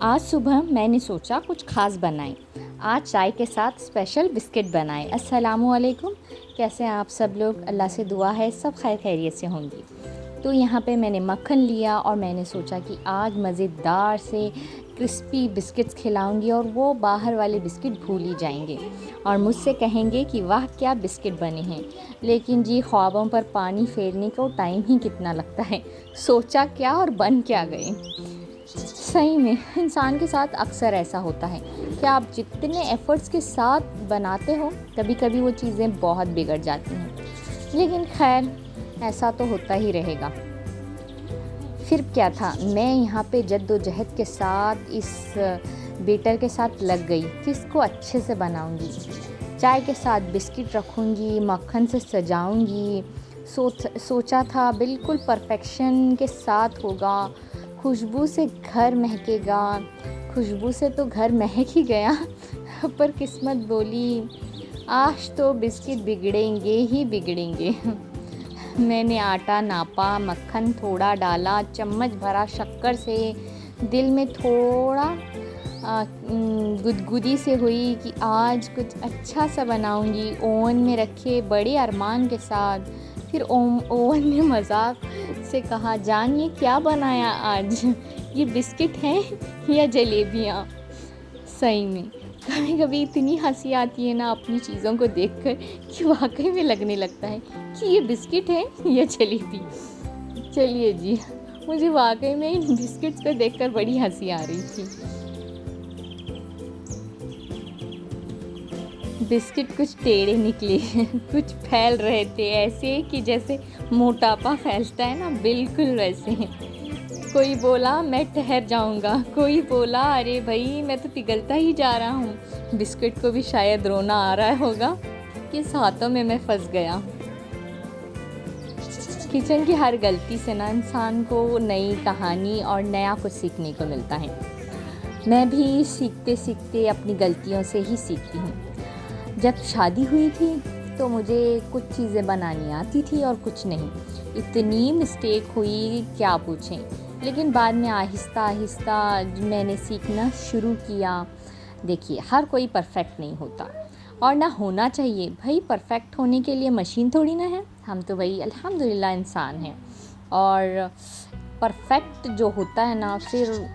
आज सुबह मैंने सोचा कुछ ख़ास बनाएं। आज चाय के साथ स्पेशल बिस्किट बनाए। अस्सलामुअलैकुम, कैसे हैं आप सब लोग? अल्लाह से दुआ है सब खैर खैरियत से होंगी। तो यहाँ पे मैंने मक्खन लिया और मैंने सोचा कि आज मज़ेदार से क्रिस्पी बिस्किट्स खिलाऊंगी और वो बाहर वाले बिस्किट भूल ही जाएंगे और मुझसे कहेंगे कि वाह क्या बिस्किट बने हैं। लेकिन जी ख्वाबों पर पानी फेरने को टाइम ही कितना लगता है। सोचा क्या और बन क्या गए। सही में इंसान के साथ अक्सर ऐसा होता है कि आप जितने एफ़र्ट्स के साथ बनाते हो कभी कभी वो चीज़ें बहुत बिगड़ जाती हैं। लेकिन खैर ऐसा तो होता ही रहेगा। फिर क्या था, मैं यहाँ पे जद्दोजहद के साथ इस बेटर के साथ लग गई कि इसको अच्छे से बनाऊंगी। चाय के साथ बिस्किट रखूँगी, मक्खन से सजाऊंगी। सोचा था बिल्कुल परफेक्शन के साथ होगा, खुशबू से घर महकेगा। खुशबू से तो घर महक ही गया पर किस्मत बोली आज तो बिस्किट बिगड़ेंगे ही बिगड़ेंगे। मैंने आटा नापा, मक्खन थोड़ा डाला, चम्मच भरा शक्कर से। दिल में थोड़ा गुदगुदी से हुई कि आज कुछ अच्छा सा बनाऊंगी। ओवन में रखे बड़े अरमान के साथ। फिर ओवन ने मजाक से कहा, जान ये क्या बनाया आज? ये बिस्किट हैं या जलेबियाँ? सही में कभी कभी इतनी हंसी आती है ना अपनी चीज़ों को देखकर कि वाकई में लगने लगता है कि ये बिस्किट है या जलेबी। चलिए जी, मुझे वाकई में इन बिस्किट्स को देखकर बड़ी हंसी आ रही थी। बिस्किट कुछ टेढ़े निकले कुछ फैल रहे थे ऐसे कि जैसे मोटापा फैलता है ना, बिल्कुल वैसे। कोई बोला मैं ठहर जाऊंगा, कोई बोला अरे भाई मैं तो पिघलता ही जा रहा हूँ। बिस्किट को भी शायद रोना आ रहा होगा कि इस हाथों में मैं फंस गया। किचन की हर गलती से ना इंसान को नई कहानी और नया कुछ सीखने को मिलता है। मैं भी सीखते सीखते अपनी गलतियों से ही सीखती हूँ। जब शादी हुई थी तो मुझे कुछ चीज़ें बनानी आती थी और कुछ नहीं। इतनी मिस्टेक हुई क्या पूछें। लेकिन बाद में आहिस्ता आहिस्ता मैंने सीखना शुरू किया। देखिए हर कोई परफेक्ट नहीं होता और ना होना चाहिए भाई। परफेक्ट होने के लिए मशीन थोड़ी ना है, हम तो भाई अल्हम्दुलिल्लाह इंसान हैं। और परफेक्ट जो होता है ना, फिर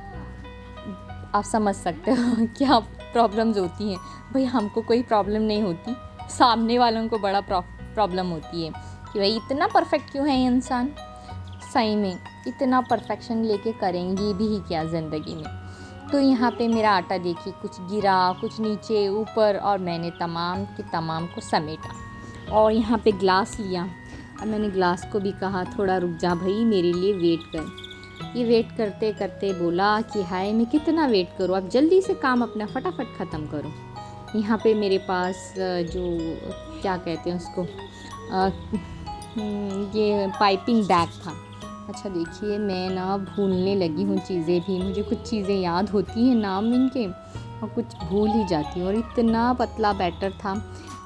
आप समझ सकते हो क्या प्रॉब्लम्स होती हैं। भाई हमको कोई प्रॉब्लम नहीं होती, सामने वालों को बड़ा प्रॉब्लम होती है कि भाई इतना परफेक्ट क्यों है ये इंसान। सही में इतना परफेक्शन लेके करेंगी भी क्या ज़िंदगी में। तो यहाँ पे मेरा आटा देखिए कुछ गिरा, कुछ नीचे ऊपर, और मैंने तमाम के तमाम को समेटा। और यहाँ पे ग्लास लिया और मैंने ग्लास को भी कहा थोड़ा रुक जा भाई, मेरे लिए वेट कर। ये वेट करते करते बोला कि हाय मैं कितना वेट करूँ, अब जल्दी से काम अपना फटाफट ख़त्म करो। यहाँ पे मेरे पास जो क्या कहते हैं उसको, ये पाइपिंग बैग था। अच्छा देखिए मैं ना भूलने लगी हूँ चीज़ें भी। मुझे कुछ चीज़ें याद होती हैं नाम इनके और कुछ भूल ही जाती हूँ। और इतना पतला बैटर था।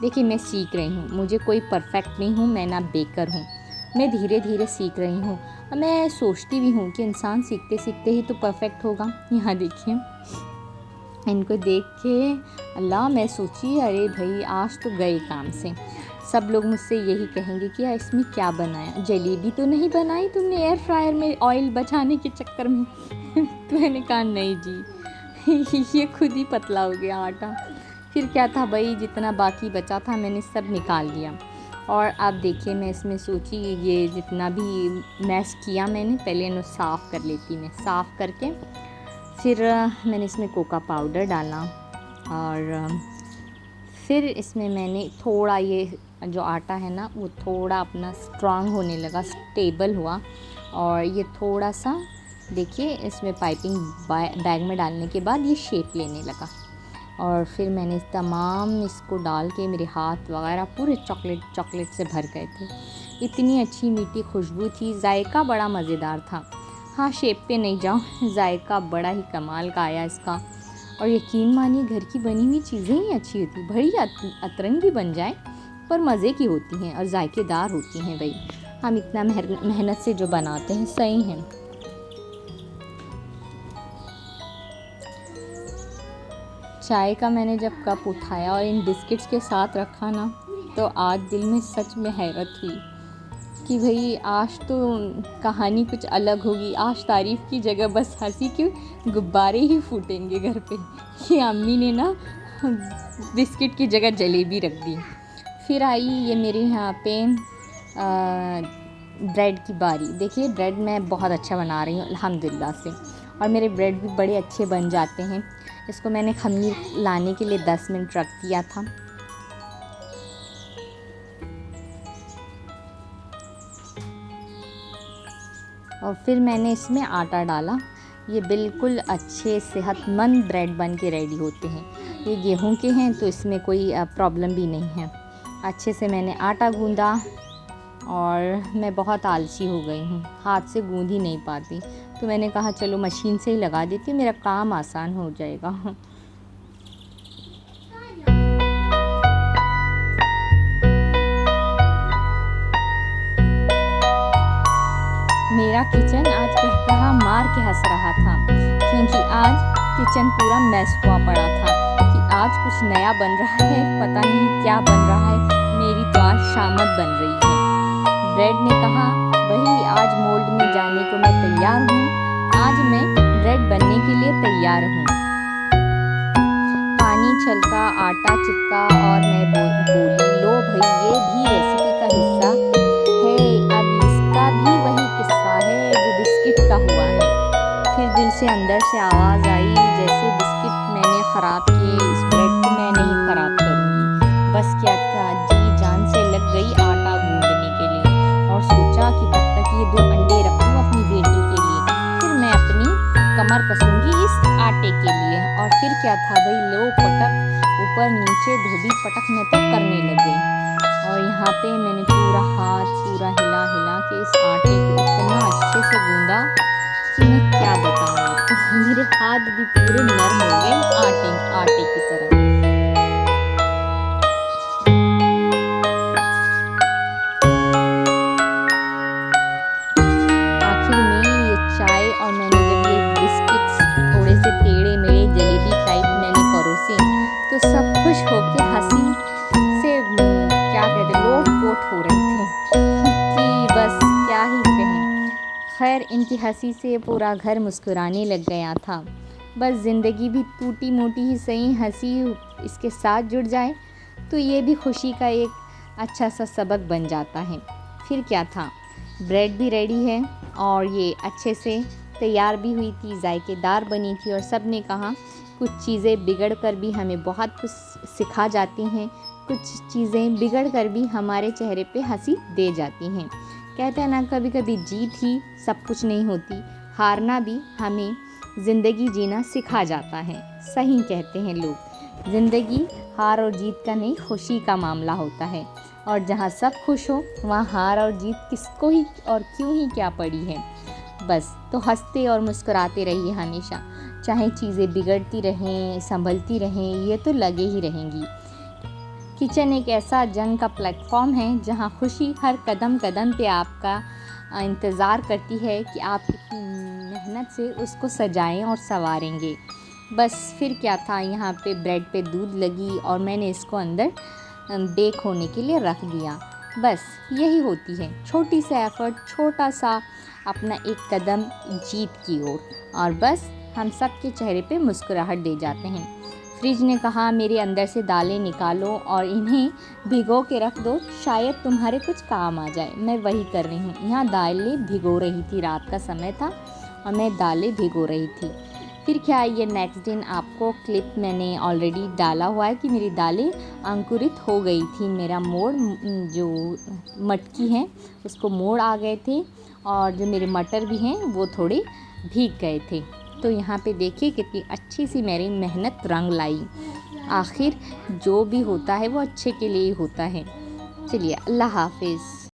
देखिए मैं सीख रही हूँ, मुझे कोई परफेक्ट नहीं हूँ, मैं ना बेकर हूँ। मैं धीरे धीरे सीख रही हूँ। मैं सोचती भी हूँ कि इंसान सीखते सीखते ही तो परफेक्ट होगा। यहाँ देखिए इनको देख के अल्लाह मैं सोची अरे भाई आज तो गए काम से। सब लोग मुझसे यही कहेंगे कि यार इसमें क्या बनाया, जलेबी तो नहीं बनाई तुमने एयर फ्रायर में ऑयल बचाने के चक्कर में। तो मैंने कहा नहीं जी ये खुद ही पतला हो गया आटा। फिर क्या था भाई, जितना बाकी बचा था मैंने सब निकाल दिया। और अब देखिए मैं इसमें सोची ये जितना भी मैश किया मैंने, पहले इन्हें साफ़ कर लेती। मैं साफ़ करके फिर मैंने इसमें कोका पाउडर डाला और फिर इसमें मैंने थोड़ा ये जो आटा है ना वो थोड़ा अपना स्ट्रांग होने लगा, स्टेबल हुआ। और ये थोड़ा सा देखिए इसमें पाइपिंग बैग में डालने के बाद ये शेप लेने लगा। और फिर मैंने तमाम इसको डाल के मेरे हाथ वगैरह पूरे चॉकलेट से भर गए थे। इतनी अच्छी मीठी खुशबू थी, जायका बड़ा मज़ेदार था। हाँ शेप पे नहीं जाऊँ, जायका बड़ा ही कमाल का आया इसका। और यकीन मानिए घर की बनी हुई चीज़ें ही अच्छी होती, भरी अतरंगी बन जाए पर मज़े की होती हैं और जायकेदार होती हैं। भाई हम इतना मेहनत से जो बनाते हैं। सही हैं। चाय का मैंने जब कप उठाया और इन बिस्किट्स के साथ रखा ना, तो आज दिल में सच में हैरत हुई कि भाई आज तो कहानी कुछ अलग होगी। आज तारीफ़ की जगह बस हंसी के गुब्बारे ही फूटेंगे घर पे। ये अम्मी ने ना बिस्किट की जगह जलेबी रख दी। फिर आई ये मेरे यहाँ पे ब्रेड की बारी। देखिए ब्रेड मैं बहुत अच्छा बना रही हूँ अल्हम्दुलिल्लाह से, और मेरे ब्रेड भी बड़े अच्छे बन जाते हैं। इसको मैंने खमीर लाने के लिए 10 मिनट रख दिया था। और फिर मैंने इसमें आटा डाला। ये बिल्कुल अच्छे सेहतमंद ब्रेड बन के रेडी होते हैं। ये गेहूं के हैं तो इसमें कोई प्रॉब्लम भी नहीं है। अच्छे से मैंने आटा गूंदा, और मैं बहुत आलसी हो गई हूँ, हाथ से गूंद ही नहीं पाती, तो मैंने कहा चलो मशीन से ही लगा देती हूँ, मेरा काम आसान हो जाएगा। मेरा किचन आज कहा मार के हंस रहा था, क्योंकि आज किचन पूरा मैस हुआ पड़ा था कि आज कुछ नया बन रहा है, पता नहीं क्या बन रहा है। मेरी तो आज शामत बन रही है। ब्रेड ने कहा भाई आज मोल्ड में जाने को मैं तैयार हूँ, आज मैं ब्रेड बनने के लिए तैयार हूँ। पानी छलका, आटा चिपका, और मैं बोली लो भाई ये भी रेसिपी का हिस्सा है, अब इसका भी वही किस्सा है जो बिस्किट का हुआ है। फिर दिल से अंदर से आवाज़ आई जैसे बिस्किट मैंने ख़राब किए, इस ब्रेड को मैं नहीं ख़राब करूँगी। बस क्या था, जी जान से लग गई आटा गूंदने के लिए, और सोचा कि तब तक ये 2 अंडे रखूँ अपनी बेटी के लिए, फिर मैं अपनी कमर कसूँगी इस आटे के लिए। और फिर क्या था भाई, लो पटक, ऊपर नीचे धोबी पटक मैं तो करने लग गई। और यहाँ पे मैंने पूरा हाथ पूरा हिला हिला के इस आटे को इतना अच्छे से गूंदा कि मैं क्या बताऊँ आपको। मेरे हाथ भी पूरे नरम हो गए आटे की तरह। आखिर में ये चाय, और मैंने जब ये बिस्किट्स थोड़े से टेढ़े मेढ़े जलेबी टाइप मैंने परोसे, तो सब खुश होके हंसी से क्या कहते लोट-पोट हो रहे थे कि बस क्या ही कहें। खैर इनकी हंसी से पूरा घर मुस्कुराने लग गया था। बस ज़िंदगी भी टूटी मोटी ही सही हंसी इसके साथ जुड़ जाए तो ये भी खुशी का एक अच्छा सा सबक बन जाता है। फिर क्या था, ब्रेड भी रेडी है और ये अच्छे से तैयार भी हुई थी, जायकेदार बनी थी, और सब ने कहा कुछ चीज़ें बिगड़ कर भी हमें बहुत कुछ सिखा जाती हैं, कुछ चीज़ें बिगड़ कर भी हमारे चेहरे पे हंसी दे जाती हैं। कहते हैं ना, कभी कभी जीत ही सब कुछ नहीं होती, हारना भी हमें ज़िंदगी जीना सिखा जाता है। सही कहते हैं लोग, ज़िंदगी हार और जीत का नहीं, खुशी का मामला होता है, और जहाँ सब खुश हो वहाँ हार और जीत किसको ही और क्यों ही क्या पड़ी है। बस तो हंसते और मुस्कुराते रहिए हमेशा, चाहे चीज़ें बिगड़ती रहें संभलती रहें, ये तो लगे ही रहेंगी। किचन एक ऐसा जंग का प्लेटफॉर्म है जहाँ खुशी हर कदम कदम पे आपका इंतज़ार करती है कि आप कितनी मेहनत से उसको सजाएं और संवारेंगे। बस फिर क्या था, यहाँ पे ब्रेड पे दूध लगी और मैंने इसको अंदर बेक होने के लिए रख दिया। बस यही होती है छोटी सा एफ़र्ट, छोटा सा अपना एक कदम जीत की ओर, और बस हम सब के चेहरे पे मुस्कुराहट दे जाते हैं। फ्रिज ने कहा मेरे अंदर से दालें निकालो और इन्हें भिगो के रख दो, शायद तुम्हारे कुछ काम आ जाए। मैं वही कर रही हूँ, यहाँ दालें भिगो रही थी, रात का समय था और मैं दालें भिगो रही थी। फिर क्या, ये नेक्स्ट दिन आपको क्लिप मैंने ऑलरेडी डाला हुआ है कि मेरी दालें अंकुरित हो गई थी। मेरा मोड़ जो मटकी है उसको मोड़ आ गए थे, और जो मेरे मटर भी हैं वो थोड़े भीग गए थे। तो यहाँ पे देखिए कितनी अच्छी सी मेरी मेहनत रंग लाई। आखिर जो भी होता है वो अच्छे के लिए ही होता है। चलिए, अल्लाह हाफिज़।